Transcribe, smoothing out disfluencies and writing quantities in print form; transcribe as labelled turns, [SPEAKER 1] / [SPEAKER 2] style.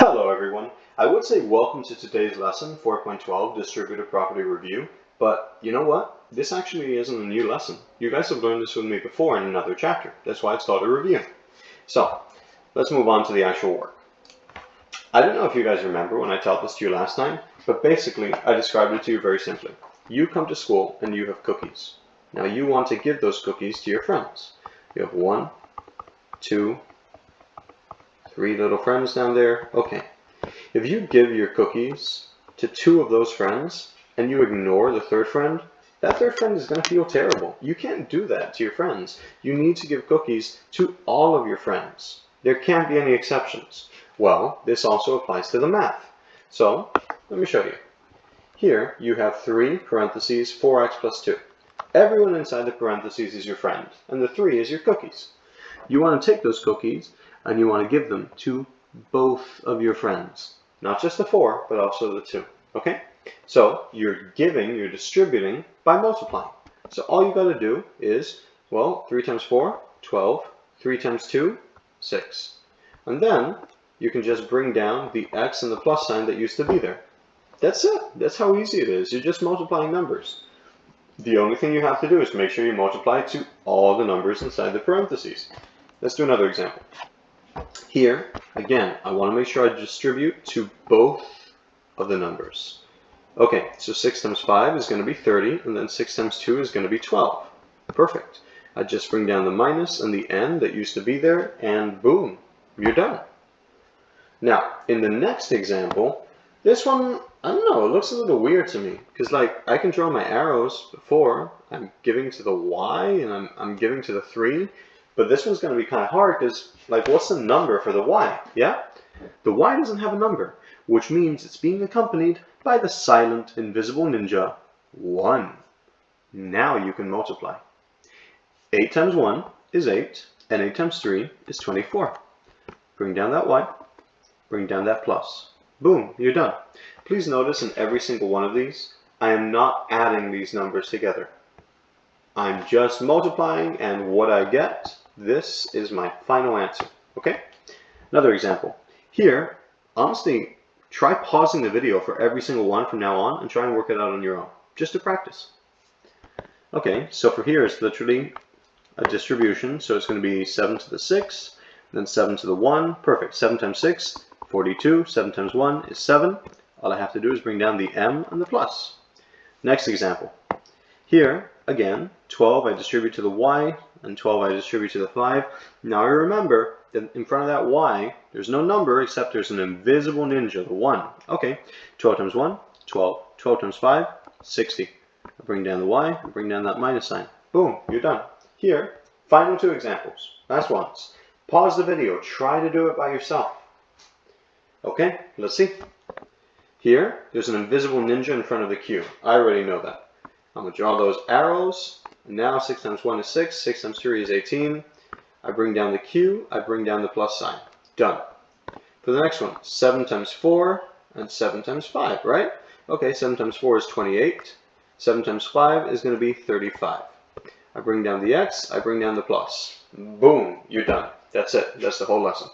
[SPEAKER 1] Hello everyone. I would say welcome to today's lesson 4.12 Distributive Property Review, but you know what? This actually isn't a new lesson. You guys have learned this with me before in another chapter. That's why it's called a review. So let's move on to the actual work. I don't know if you guys remember when I taught this to you last time, but basically I described it to you very simply. You come to school and you have cookies. Now you want to give those cookies to your friends. You have 1, 2, 3 little friends down there. Okay. If you give your cookies to 2 of those friends and you ignore the third friend, that third friend is going to feel terrible. You can't do that to your friends. You need to give cookies to all of your friends. There can't be any exceptions. Well, this also applies to the math. So, let me show you. Here, you have 3 parentheses 4x plus 2. Everyone inside the parentheses is your friend, and the 3 is your cookies. You want to take those cookies and you want to give them to both of your friends. Not just the 4, but also the 2. Okay? So you're distributing by multiplying. So all you got to do is, well, 3 times 4, 12. 3 times 2, 6. And then you can just bring down the x and the plus sign that used to be there. That's it. That's how easy it is. You're just multiplying numbers. The only thing you have to do is make sure you multiply to all the numbers inside the parentheses. Let's do another example. Here, again, I want to make sure I distribute to both of the numbers. Okay, so 6 times 5 is going to be 30, and then 6 times 2 is going to be 12. Perfect. I just bring down the minus and the n that used to be there, and boom, you're done. Now, in the next example, this one, I don't know, it looks a little weird to me, because like, I can draw my arrows before, I'm giving to the y, and I'm giving to the 3, but this one's going to be kind of hard, because, like, what's the number for the y, yeah? The y doesn't have a number, which means it's being accompanied by the silent, invisible ninja, 1. Now you can multiply. 8 times 1 is 8, and 8 times 3 is 24. Bring down that y, bring down that plus. Boom, you're done. Please notice in every single one of these, I am not adding these numbers together. I'm just multiplying, and what I get, this is my final answer, okay? Another example. Here, honestly, try pausing the video for every single one from now on and try and work it out on your own, just to practice. Okay, so for here, it's literally a distribution, so it's going to be 7 to the 6, then 7 to the 1, perfect. 7 times 6, 42, 7 times 1 is 7. All I have to do is bring down the m and the plus. Next example. Here, again, 12 I distribute to the y, and 12 I distribute to the 5. Now I remember that in front of that y, there's no number except there's an invisible ninja, the 1. Okay, 12 times 1, 12. 12 times 5, 60. I bring down the y, I bring down that minus sign. Boom, you're done. Here, final 2 examples. Last ones. Pause the video, try to do it by yourself. Okay, let's see. Here, there's an invisible ninja in front of the Q. I already know that. I'm going to draw those arrows. And now 6 times 1 is 6, 6 times 3 is 18. I bring down the Q, I bring down the plus sign. Done. For the next one, 7 times 4 and 7 times 5, right? Okay, 7 times 4 is 28. 7 times 5 is going to be 35. I bring down the x, I bring down the plus. Boom, you're done. That's it. That's the whole lesson.